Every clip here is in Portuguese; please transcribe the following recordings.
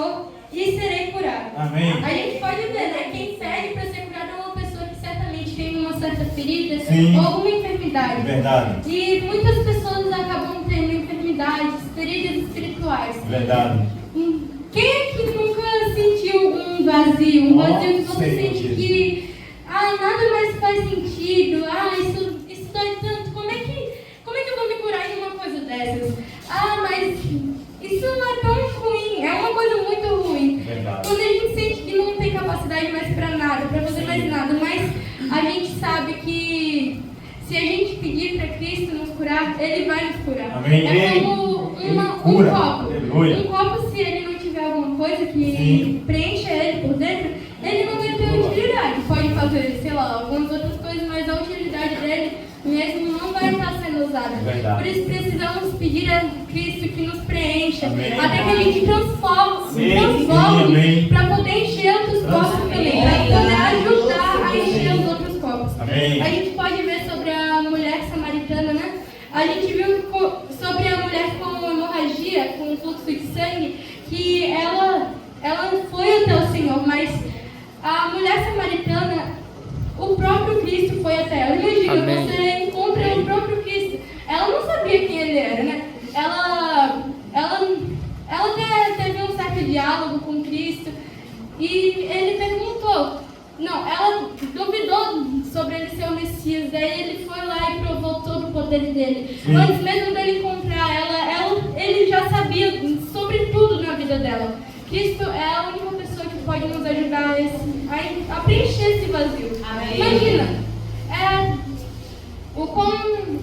Senhor e serei curado. Amém. A gente pode ver, né? Quem pede para ser curado é uma pessoa que certamente tem uma certa ferida Sim. ou alguma enfermidade. Verdade. E muitas pessoas acabam tendo enfermidades, feridas espirituais. Verdade. Quem é que nunca sentiu um vazio? Um vazio que você sente que nada mais faz sentido. Isso dói tanto. Como é que eu vou me curar em uma coisa dessas? Mas isso não é tão ruim. É uma coisa muito ruim. Verdade. Quando a gente sente que não tem capacidade mais para nada, para fazer mais nada. Mas a gente sabe que se a gente pedir para Cristo nos curar, Ele vai nos curar. Amém. É como um copo. Aleluia. Um copo, se ele não tiver alguma coisa que preencha ele por dentro, ele não vai ter utilidade. Pode fazer, sei lá, algumas outras coisas, mas a utilidade dele mesmo não vai estar sendo usada. Verdade. Por isso precisamos pedir a Cristo que nos preencha, Amém. até que a gente transforme Amém. para poder encher outros copos também, para poder ajudar a encher os outros copos. Amém. A gente pode ver sobre a mulher samaritana, né? A gente viu sobre a mulher com hemorragia, com fluxo de sangue, que ela foi até o Senhor, mas a mulher samaritana, o próprio Cristo foi até ela. Imagina, Amém. você encontra o próprio Cristo. Ela não sabia quem ele era, né? Ela teve um certo diálogo com Cristo e ele perguntou. Não, ela duvidou sobre ele ser o Messias, daí ele foi lá e provou todo o poder dele. Sim. Antes mesmo dele encontrar ele já sabia sobre tudo na vida dela. Cristo é a única pessoa que pode nos ajudar a preencher esse vazio. Amém. Imagina,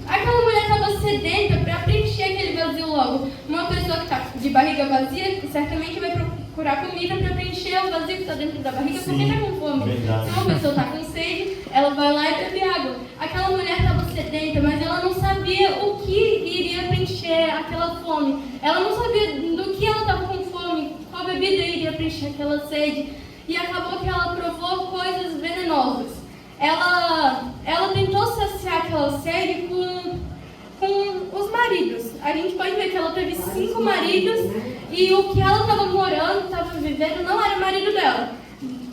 aquela mulher estava sedenta para preencher aquele vazio logo. Uma pessoa que está de barriga vazia certamente vai procurar comida para preencher o vazio que está dentro da barriga, porque está com fome. Verdade. Se uma pessoa está com sede, ela vai lá e bebe água. Aquela mulher estava sedenta, mas ela não sabia o que iria preencher aquela fome. Ela não sabia do que ela estava com fome, qual bebida iria preencher aquela sede. E acabou que ela provou coisas venenosas. Ela tentou saciar aquela sede com os maridos. A gente pode ver que ela teve 5 maridos e o que ela estava morando, estava vivendo, não era o marido dela.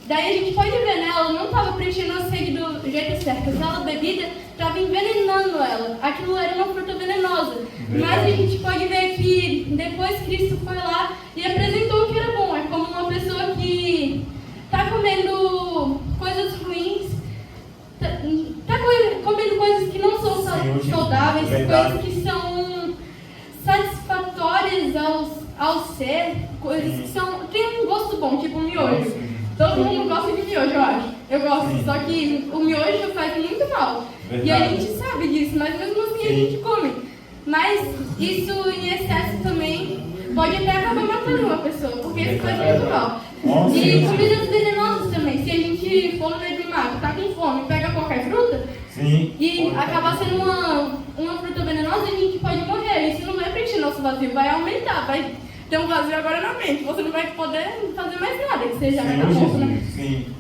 Daí a gente pode ver, né? Ela não estava preenchendo a sede do jeito certo. Aquela bebida estava envenenando ela. Aquilo era uma fruta venenosa. Mas a gente pode ver que depois Cristo foi lá e apresentou o que era bom. É como uma pessoa que está comendo coisas ruins, está comendo coisas que não são saudáveis, coisas que são satisfatórias ao ser, coisas que tem um gosto bom, tipo miojo. Todo mundo gosta de miojo, eu acho. Eu gosto, só que o miojo faz muito mal. Verdade. E a gente sabe disso, mas mesmo assim a gente come. Mas isso em excesso também pode até acabar matando uma pessoa, porque isso faz muito mal. E comidas venenosas também. Se a gente for no meio do mato, tá com fome, pega qualquer fruta e acabar sendo uma fruta venenosa, a gente pode morrer. Isso não vai preencher nosso vazio, vai aumentar, vai ter um vazio agora na mente. Você não vai poder fazer mais nada que seja morto, né?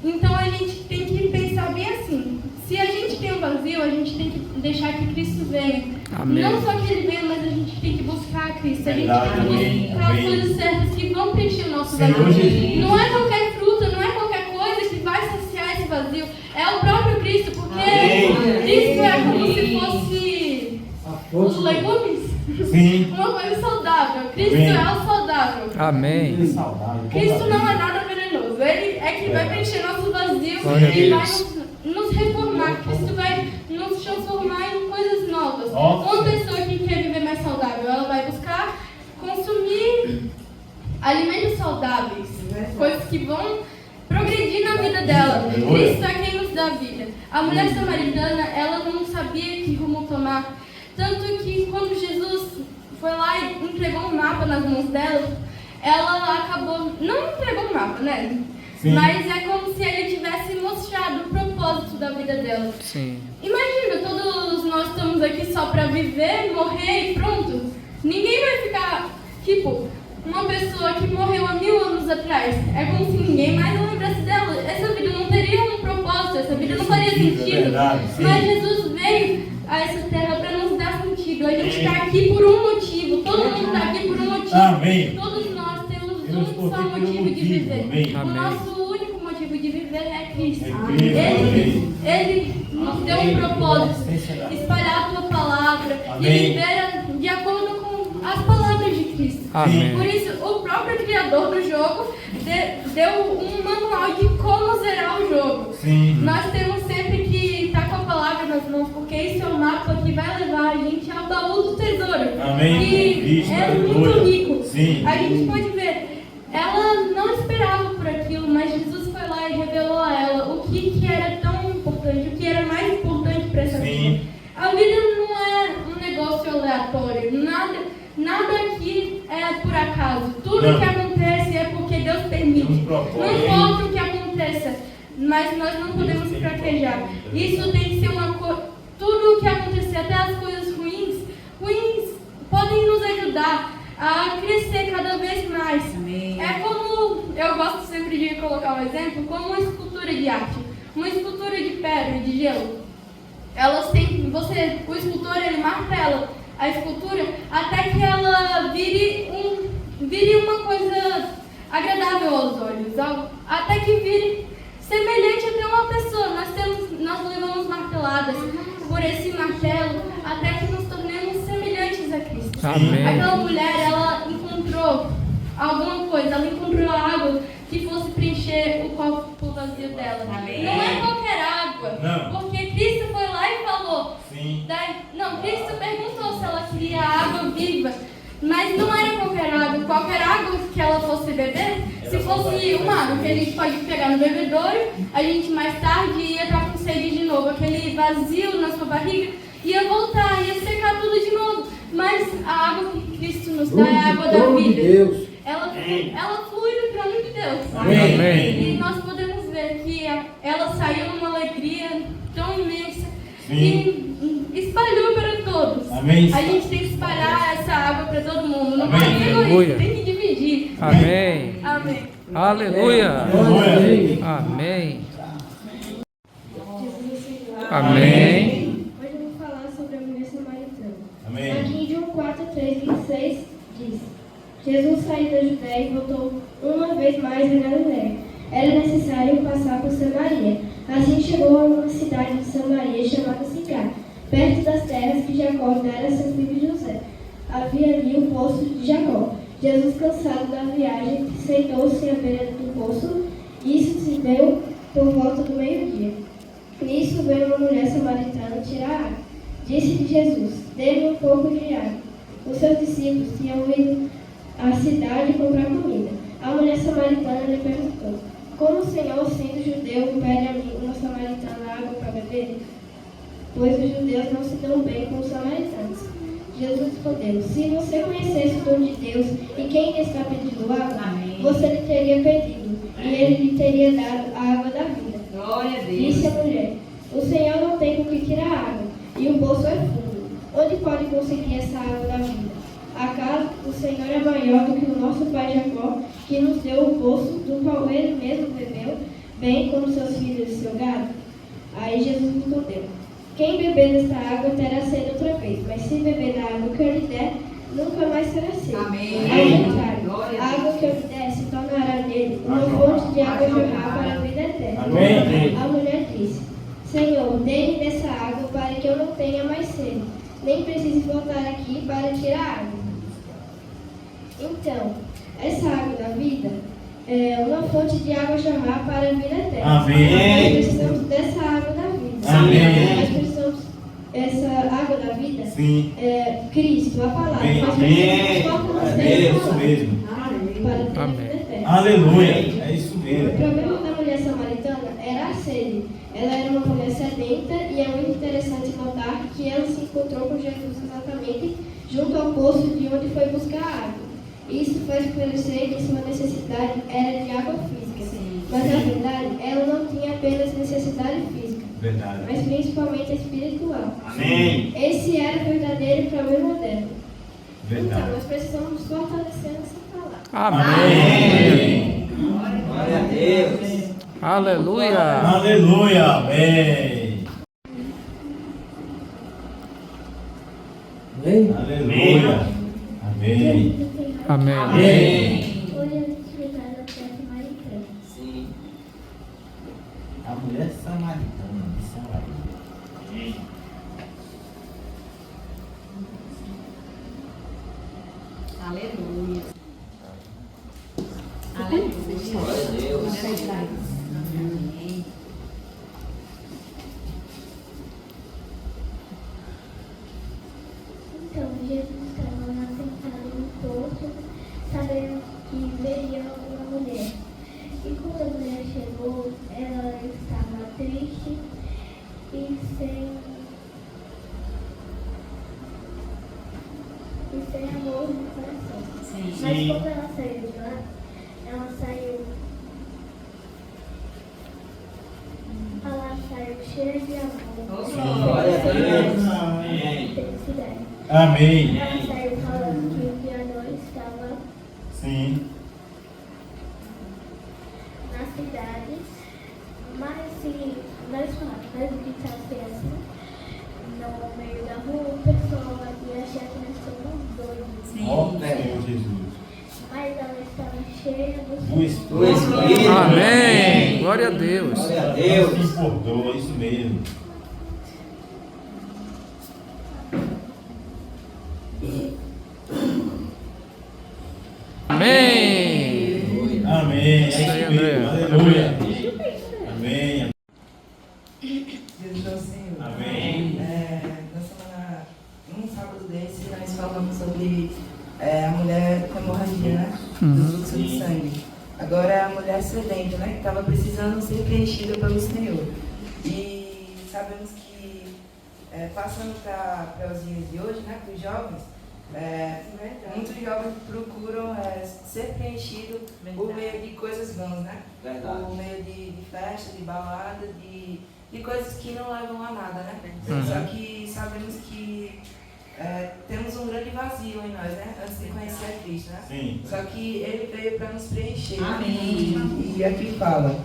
Então a gente tem que pensar bem assim. Se a gente tem um vazio, a gente tem que deixar que Cristo venha. Amém. Não só que Ele venha, mas a gente tem que buscar a Cristo. A gente tem que buscar as coisas certas que vão preencher o nosso vazio. Não é qualquer fruta, não é qualquer coisa que vai saciar esse vazio. É o próprio Cristo, porque Cristo é como se fosse os legumes. Uma coisa saudável. Cristo é o saudável. Amém. Cristo não é nada venenoso. Ele é que vai preencher nosso vazio Glória a e vai Deus. nos reformar. Cristo vai nos transformar em coisas novas. Nossa. Uma pessoa que quer viver mais saudável, ela vai buscar consumir alimentos saudáveis, coisas que vão progredir na vida dela. Cristo é quem nos dá vida. A mulher samaritana, ela não sabia que rumo tomar. Tanto que quando Jesus foi lá e entregou um mapa nas mãos dela, ela acabou, não entregou um mapa, né? Sim. Mas é como se ele tivesse mostrado o propósito da vida dela. Sim. Imagina, todos nós estamos aqui só para viver, morrer e pronto. Ninguém vai ficar, tipo, uma pessoa que morreu há 1000 anos atrás. É como se ninguém mais lembrasse dela. Essa vida não teria um propósito, essa vida não faria sentido. Mas Jesus veio a essa terra para nos dar sentido. A gente está aqui por um motivo, todo mundo está aqui por um motivo. Amém. Todos nós temos único só motivo de viver. Amém. O nosso único motivo de viver é Cristo. É Cristo. Ele nos deu um propósito, espalhar a tua palavra e Amém. viver de acordo com as palavras de Cristo. Amém. Por isso, o próprio criador do jogo deu um manual de como zerar o jogo. Sim. Nós temos sempre que estar com a palavra nas mãos, porque esse é o mapa que vai levar a gente ao baú do tesouro. Amém. Que Isso, é aleluia. muito rico. Sim. A gente pode ver, ela não esperava por aquilo, mas Jesus foi lá e revelou a ela o que era tão importante, o que era mais importante para essa Sim. vida. A vida não é um negócio aleatório, nada aqui é por acaso. Tudo Não. que acontece é porque Deus permite. Deus propõe. Não importa o que aconteça, mas nós não podemos fraquejar. Isso tem que ser uma coisa. Tudo o que acontecer, até as coisas ruins podem nos ajudar a crescer cada vez mais. Amém. É como, eu gosto sempre de colocar um exemplo, como uma escultura de arte. Uma escultura de pedra, de gelo. Elas têm, o escultor, ele martela a escultura até que ela vire uma coisa agradável aos olhos, até que vire semelhante até uma pessoa. Nós levamos marteladas por esse martelo até que nos tornemos semelhantes a Cristo. Amém. Aquela mulher, ela encontrou alguma coisa, ela encontrou água que fosse preencher o copo vazio dela. Amém. Não é qualquer água, Não. porque Cristo foi lá e falou. Sim. Cristo perguntou se ela queria água viva, mas não era qualquer água que ela fosse beber. Se fosse uma água que a gente pode pegar no bebedouro, a gente mais tarde ia estar com sede de novo, aquele vazio na sua barriga ia voltar, ia secar tudo de novo. Mas a água que Cristo nos dá é a água da vida. Ela flui do trono de Deus. Amém. E nós podemos ver que ela saiu numa alegria tão imensa. Sim. E espalhou para todos. Amém. A gente tem que espalhar essa água para todo mundo. Não Amém. pode ser Aleluia. egoísta, tem que dividir. Amém. Amém. Aleluia. Aleluia. Amém. Amém. Hoje eu vou falar sobre a mulher samaritana. Amém. Aqui em João 4, 3, 26 diz: Jesus saiu da Judéia e voltou uma vez mais a Galiléia. Era necessário passar por Samaria. Assim chegou a uma cidade de Samaria chamada Sicar, perto das terras que Jacó dera a seu filho José. Havia ali o poço de Jacó. Jesus, cansado da viagem, sentou-se à beira do poço. Isso se deu por volta do meio-dia. Nisso veio uma mulher samaritana tirar água. Disse-lhe Jesus: dê-me um pouco de água. Os seus discípulos tinham ido à cidade comprar comida. A mulher samaritana lhe perguntou: como o Senhor, sendo judeu, pede a mim, uma samaritana, água para beber? Pois os judeus não se dão bem com os samaritanos. Jesus respondeu: se você conhecesse o dom de Deus e quem lhe está pedindo água, Amém. você lhe teria pedido, e ele lhe teria dado a água da vida. Glória a Deus. Disse a mulher: o Senhor não tem com que tirar água, e o poço é fundo. Onde pode conseguir essa água da vida? Acaso o Senhor é maior do que o nosso pai Jacó, que nos deu o poço, do qual ele mesmo bebeu, bem como seus filhos e seu gado? Aí Jesus respondeu: quem beber desta água terá sede outra vez, mas se beber da água que eu lhe der, nunca mais terá sede. Amém. Ao contrário, Glória a a água que eu lhe der se tornará nele uma fonte de água jorrar para a vida eterna. Amém. A mulher disse: Senhor, dê-me dessa água para que eu não tenha mais sede, nem precise voltar aqui para tirar água. Então, essa água da vida é uma fonte de água jorrar para a vida eterna. Amém. Nós precisamos dessa água da vida. Amém. Nós precisamos dessa água da vida. Sim. É Cristo, a palavra. Amém. Nós precisamos fortalecer É a isso palavra mesmo. para ter a Amém. vida eterna. Aleluia. É isso O mesmo. problema da mulher samaritana era a sede. Ela era uma mulher sedenta e é muito interessante notar que ela se encontrou com Jesus exatamente junto ao poço de onde foi buscar água. Isso faz parecer que sua necessidade era de água física. Sim. Mas na verdade, ela não tinha apenas necessidade física, Verdade. mas principalmente espiritual. Amém. Esse era o verdadeiro problema dela. Então, Verdade. nós precisamos fortalecer essa palavra. Amém. Glória a Deus. Aleluia. Aleluia. Amém. Aleluia. Amém. Amém. Amém. Glória a Deus. explicar a fé samaritana. Sim. A mulher samaritana, de Samaria. Amém. Aleluia. Aleluia. Glória a Deus. Amém. Então, Jesus estava lá sentado no poço, sabendo que veria uma mulher. E quando a mulher chegou, ela estava triste e sem amor no coração. Sim. Mas Sim. quando ela saiu de lá, ela saiu cheia de amor. Glória a Deus. Amém. Felicidade. Amém. Ela saiu falando que o criador estava Sim. na cidade, mas se nós gritasse assim, no meio da rua, o pessoal ia achar que nós somos doidos. Ó, Sim. Senhor Jesus. Mas ela estava cheia do Do Senhor. Do Espírito. Amém. Glória a Deus. Glória a Deus Deus. te perdoa, isso mesmo. Amém. Amém. É Isso aí, isso André. mesmo. Aleluia. Amém. Jesus é o Senhor. Amém. Na semana, num sábado desse, nós falamos sobre a mulher com hemorragia, né? Do fluxo de sangue. Agora, a mulher sedenta, né? Que estava precisando ser preenchida pelo Senhor. E sabemos que, passando para os dias de hoje, né? Para os jovens, muitos jovens procuram ser preenchidos por meio de coisas vãs, né? Verdade. Por meio de festa, de balada, de coisas que não levam a nada, né? Uhum. Só que sabemos que temos um grande vazio em nós, né? Antes de conhecer a Cristo, né? Sim. Só que Ele veio para nos preencher. Amém. E aqui fala,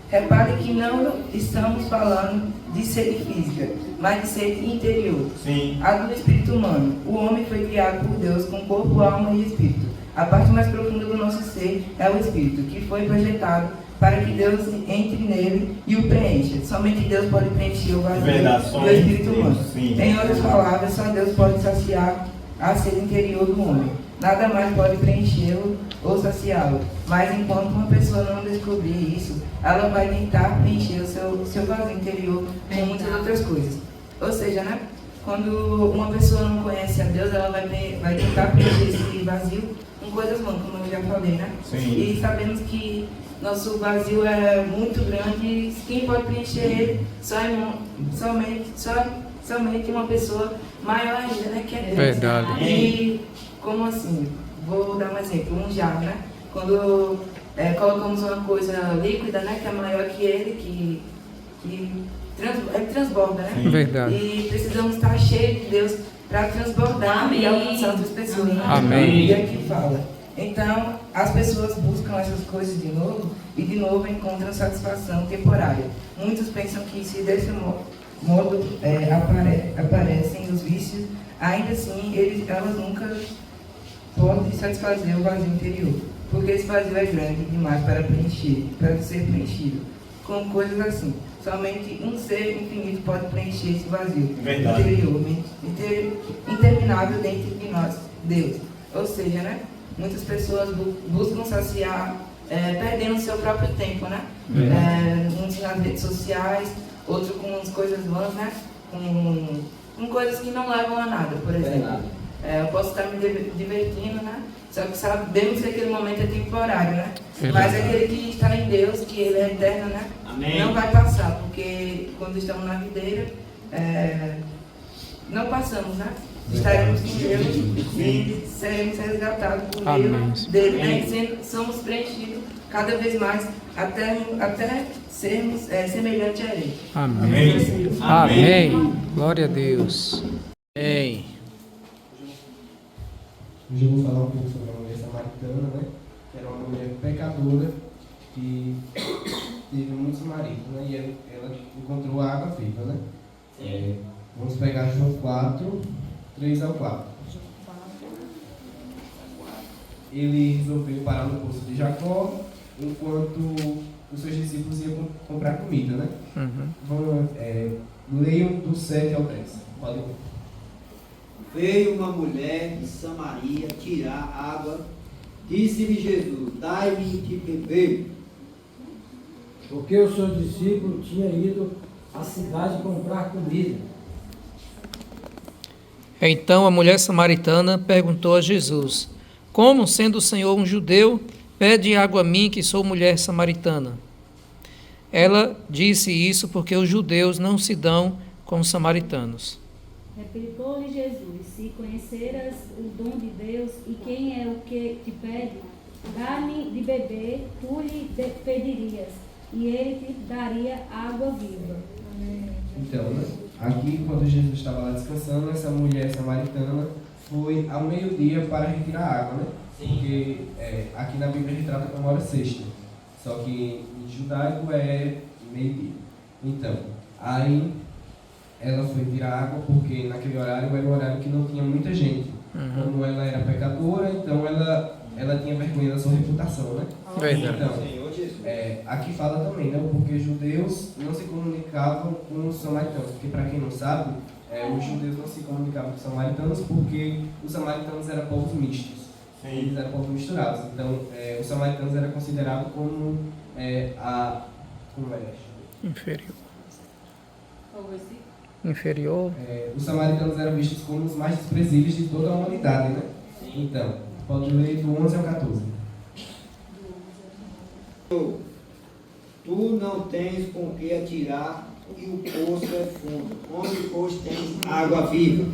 repare que não estamos falando de sede física, mas de sede interior. Sim. A do espírito humano. O homem foi criado por Deus com corpo, alma e espírito. A parte mais profunda do nosso ser é o espírito, que foi projetado para que Deus entre nele e o preencha. Somente Deus pode preencher o vazio Verdade, do somente espírito Deus, humano. sim. Em outras palavras, só Deus pode saciar a sede interior do homem. Nada mais pode preenchê-lo ou saciá-lo. Mas enquanto uma pessoa não descobrir isso, ela vai tentar preencher o seu vazio interior com muitas outras coisas. Ou seja, né? Quando uma pessoa não conhece a Deus, ela vai tentar preencher esse vazio com coisas vãs, como eu já falei, né? Sim. E sabemos que nosso vazio é muito grande e quem pode preencher ele somente uma pessoa maior ainda, né? Que é Deus. Verdade. E como assim? Vou dar um exemplo, um jarro, né? Quando colocamos uma coisa líquida, né? Que é maior que ele, que transborda, né? Sim. Verdade. E precisamos estar cheios de Deus para transbordar Amém. e alcançar outras pessoas. Né? Amém. E aqui fala. Então, as pessoas buscam essas coisas de novo e de novo encontram satisfação temporária. Muitos pensam que se desse modo aparecem os vícios, ainda assim elas nunca podem satisfazer o vazio interior, porque esse vazio é grande demais para ser preenchido com coisas assim. Somente um ser infinito pode preencher esse vazio Verdade. interior, interminável dentro de nós, Deus. Ou seja, né? Muitas pessoas buscam saciar, perdendo o seu próprio tempo, né? Uns nas redes sociais, outros com as coisas vãs, né? Com coisas que não levam a nada, por exemplo. Eu posso estar me divertindo, né? Só que sabemos que aquele momento é temporário, né? Mas aquele que está em Deus, que Ele é eterno, né? Amém. Não vai passar, porque quando estamos na videira, não passamos, né? Estaremos com Deus e seremos resgatados por meio Amém. dele, né? E somos preenchidos cada vez mais até sermos semelhantes a Ele. Amém. Amém. Amém. Glória a Deus. Amém. Hoje eu vou falar um pouco sobre a mulher samaritana, né? Que era uma mulher pecadora que teve muitos maridos, né? E ela encontrou a água viva, né? Vamos pegar João 4, 3 ao 4. ele resolveu parar no poço de Jacó, enquanto os seus discípulos iam comprar comida, né? Vamos, leiam do 7 ao 10. Pode ler. Veio uma mulher de Samaria tirar água. Disse-lhe Jesus: dai-me de beber. Porque o seu discípulo tinha ido à cidade comprar comida. Então a mulher samaritana perguntou a Jesus: como, sendo o Senhor um judeu, pede água a mim, que sou mulher samaritana? Ela disse isso porque os judeus não se dão com os samaritanos. Replicou-lhe Jesus: se conheceras o dom de Deus e quem é o que te pede, dá-me de beber, tu lhe pedirias, e ele te daria água viva. Então, né? Aqui, quando Jesus estava lá descansando, essa mulher samaritana foi ao meio-dia para retirar água, né? Porque aqui na Bíblia retrata como hora sexta, só que em judaico é meio-dia. Então, aí ela foi tirar água porque naquele horário era um horário que não tinha muita gente. Como ela era pecadora, então ela tinha vergonha da sua reputação, né? Verdade. Então, aqui fala também, né? Porque os judeus não se comunicavam com os samaritanos. Porque, para quem não sabe, os judeus não se comunicavam com os samaritanos porque os samaritanos eram povos mistos. Eles eram povos misturados. Então, os samaritanos eram considerados como como é? Inferior. Inferior. Os samaritanos eram vistos como os mais desprezíveis de toda a humanidade, né? Então, pode ler do 11 ao 14. Tu não tens com que atirar, e o poço é fundo. Onde, pois, tens água viva?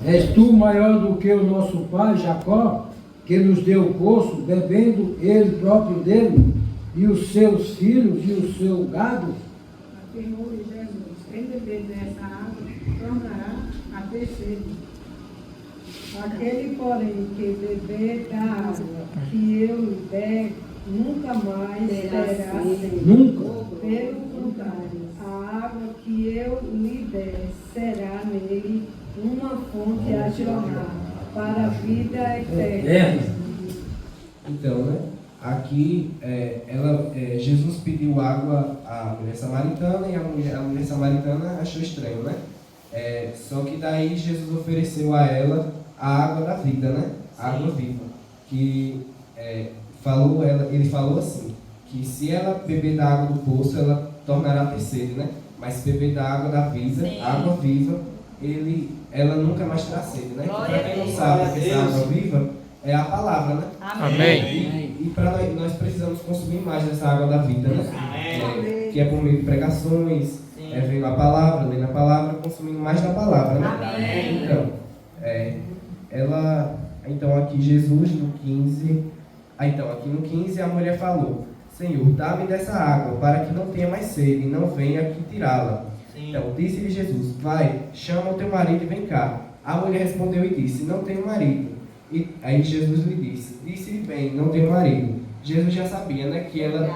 És tu maior do que o nosso pai Jacó, que nos deu o poço, bebendo ele próprio dele, e os seus filhos e o seu gado? Afirmou-lhe Jesus: quem beber dessa água tornará a ter sede. Aquele, porém, que beber da água que eu lhe der, nunca mais terá sede. Nunca. Pelo contrário, a água que eu lhe der será nele uma fonte a jorrar para a vida eterna. Então, né? Aqui, Jesus pediu água à mulher samaritana e a mulher samaritana achou estranho, né? Só que daí Jesus ofereceu a ela a água da vida, né? A água viva. Que ele falou assim, que se ela beber da água do poço, ela tornará a ter sede, né? Mas se beber da água da vida, água viva, ela nunca mais terá sede, né? Para quem não sabe que essa água viva é a palavra, né? Amém. E para nós precisamos consumir mais dessa água da vida, né? Que é por meio de pregações, vendo a palavra, lendo a palavra, consumindo mais da palavra, né? Amém. Então aqui Jesus no 15, aqui no 15 a mulher falou: Senhor, dá-me dessa água, para que não tenha mais sede, e não venha aqui tirá-la. Então disse-lhe Jesus: vai, chama o teu marido e vem cá. A mulher respondeu e disse: não tenho marido. E aí Jesus lhe disse-lhe bem, não tenho marido. Jesus já sabia, né, que ela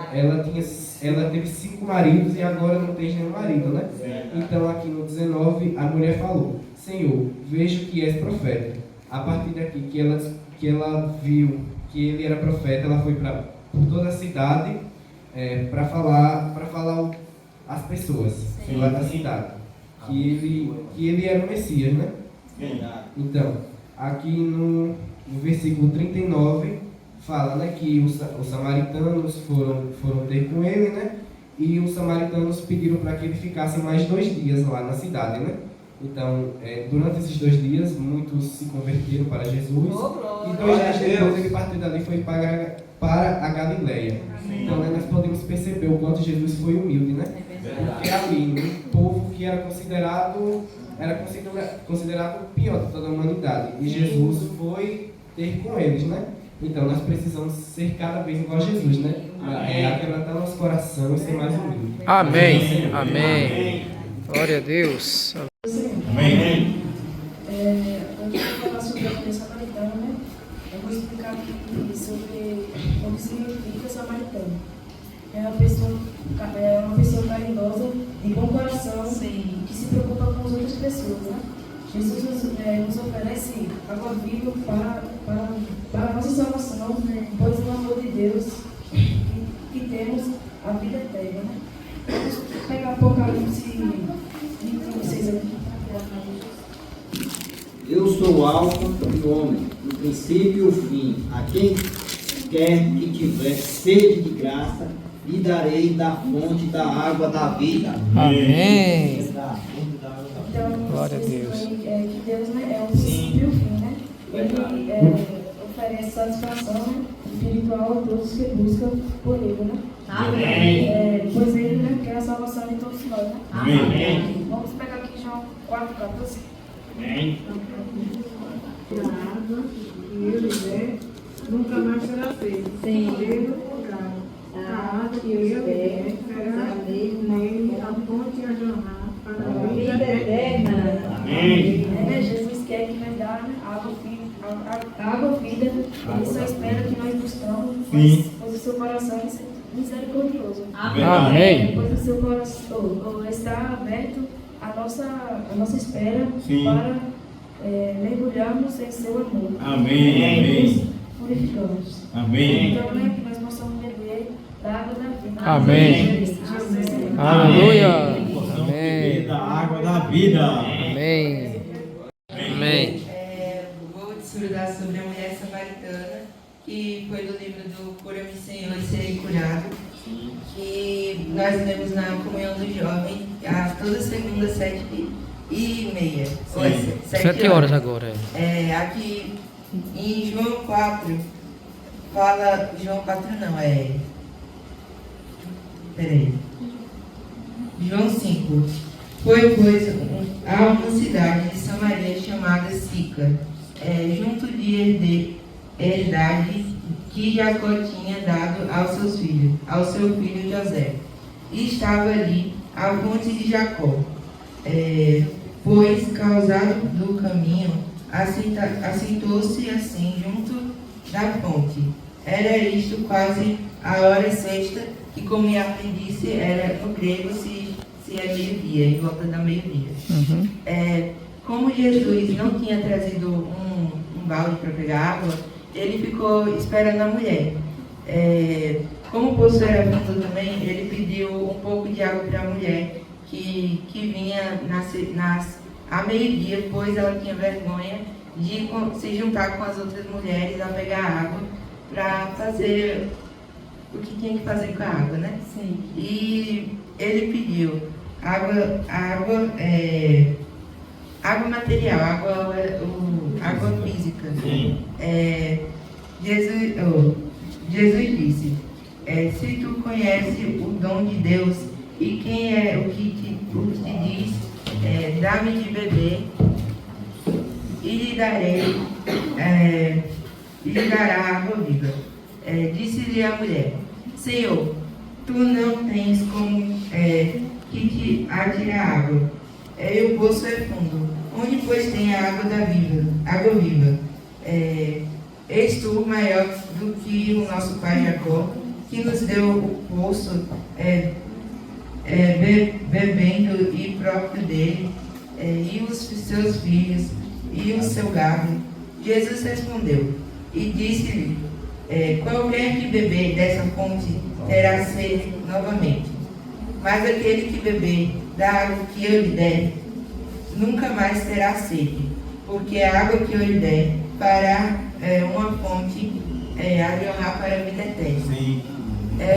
teve 5 maridos e agora não tem nenhum marido, né? Então aqui no 19 a mulher falou: Senhor, vejo que és profeta. A partir daqui que ela viu que ele era profeta, ela foi por toda a cidade para falar às pessoas lá da cidade que ele era o Messias, né? Então, aqui no versículo 39 fala, né, que os samaritanos foram ter com ele, né? E os samaritanos pediram para que ele ficasse mais 2 dias lá na cidade, né? Então, durante esses 2 dias, muitos se converteram para Jesus. E 2 dias depois ele partiu dali e foi para a Galileia. Então, né, nós podemos perceber o quanto Jesus foi humilde, né? Porque ali, um povo que era considerado o pior de toda a humanidade. E Jesus foi ter com eles, né? Então, nós precisamos ser cada vez igual a Jesus, né? Aquebrantar nosso coração e ser mais humilde. Amém. Amém. Glória a Deus. Amém. Antes de falar sobre a mulher samaritana, né? Eu vou explicar aqui sobre o que significa samaritano. É uma pessoa caridosa, de bom coração, que se preocupa com as outras pessoas, né? Jesus nos oferece água viva para a nossa salvação, pois o amor de Deus que temos a vida eterna. Né? Vamos pegar Apocalipse 26 aqui. Eu sou o Alfa e o Ômega, o princípio e o fim. A quem quer que tiver sede de graça, lhe darei da fonte da água da vida. Amém. Então, Glória a Deus. Que Deus, né, é o princípio e o fim, né? Ele oferece satisfação, né, espiritual a todos que buscam por ele, né? Amém. Pois ele, né, quer a salvação de todos nós, né? Amém. Vamos pegar aqui João 4,14. Amém. A água que ele der, nunca mais será feita. Pelo contrário, a água que ele der, será nele a fonte a jorrar para a vida eterna. Amém. Jesus quer que nós dá, né, água vida, ele só espera que nós buscamos, pois o seu coração é misericordioso. Amém. Pois o seu coração está aberto à nossa espera para mergulharmos em seu amor. Amém. Purificamos. Amém. Então, né, que nós possamos beber da água da vida. Amém. Amém. Aleluia. Possamos Amém. beber da água da vida. Amém. Amém. Vou desfrutar sobre a mulher samaritana, que foi do livro do Cura-me Senhor e Serei Curado, que nós lemos na comunhão do jovem, toda segunda, 7h30. 7 horas agora. Aqui em João 4, fala. João 4 não, Peraí. João 5. Foi, pois, a uma cidade de Samaria chamada Sicar, junto de herdade que Jacó tinha dado ao seu filho José. E estava ali a fonte de Jacó. Pois, causado do caminho, assentou-se assim junto da fonte. Era isto quase a hora sexta, que, como me disse, era no grego se é meio-dia, em volta da meio-dia. Como Jesus não tinha trazido um balde para pegar água, ele ficou esperando a mulher. Como o poço era fundo também, ele pediu um pouco de água para a mulher, que vinha a meio-dia, pois ela tinha vergonha de se juntar com as outras mulheres a pegar água para fazer o que tinha que fazer com a água, né? Sim. E ele pediu água material, água física. Sim. Jesus disse, se tu conheces o dom de Deus e quem é o que te diz, dá-me de beber e lhe dará água viva. Disse-lhe a mulher, Senhor, tu não tens como que te atirar água, e o poço é fundo. Onde, pois, tem a água viva? És tu maior do que o nosso pai Jacó, que nos deu o poço, bebendo e próprio dele, e os seus filhos, e o seu gado. Jesus respondeu e disse-lhe, qualquer que beber dessa fonte terá sede novamente, mas aquele que beber da água que eu lhe der, nunca mais terá sede, porque a água que eu lhe der fará uma fonte a jorrar para a vida eterna. Sim.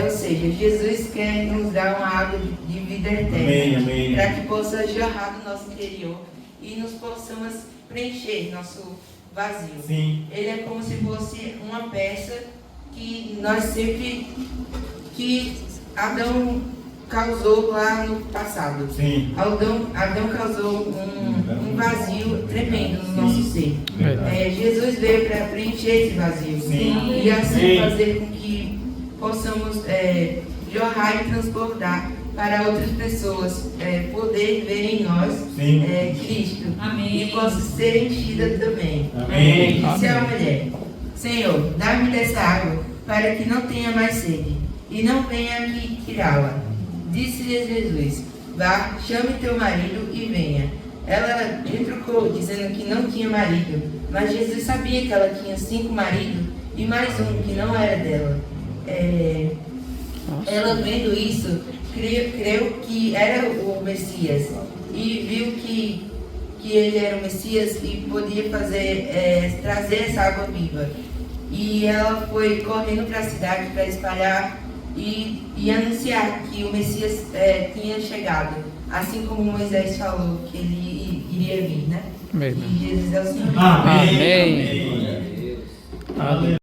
Ou seja, Jesus quer nos dar uma água de vida eterna, para que possa jorrar do nosso interior e nos possamos preencher nosso vazio. Sim. Ele é como se fosse uma peça que nós sempre, que Adão causou lá no passado. Sim. Adão causou um vazio tremendo no nosso ser. Jesus veio para preencher esse vazio. Sim. E assim fazer com que possamos jorrar e transportar para outras pessoas, poder ver em nós Cristo. Amém. E possa ser enchida também. Amém. Disse a mulher, Senhor, dá-me dessa água para que não tenha mais sede e não venha aqui tirá-la. Disse-lhe Jesus, vá, chame teu marido e venha. ela retrucou, dizendo que não tinha marido. Mas Jesus sabia que ela tinha 5 maridos e mais um que não era dela. Ela, vendo isso, creu que era o Messias e viu que ele era o Messias e podia trazer essa água viva. E ela foi correndo para a cidade para espalhar e anunciar que o Messias tinha chegado, assim como Moisés falou que ele iria vir, né? Amém. E Jesus é o Senhor. Amém. Amém. Amém.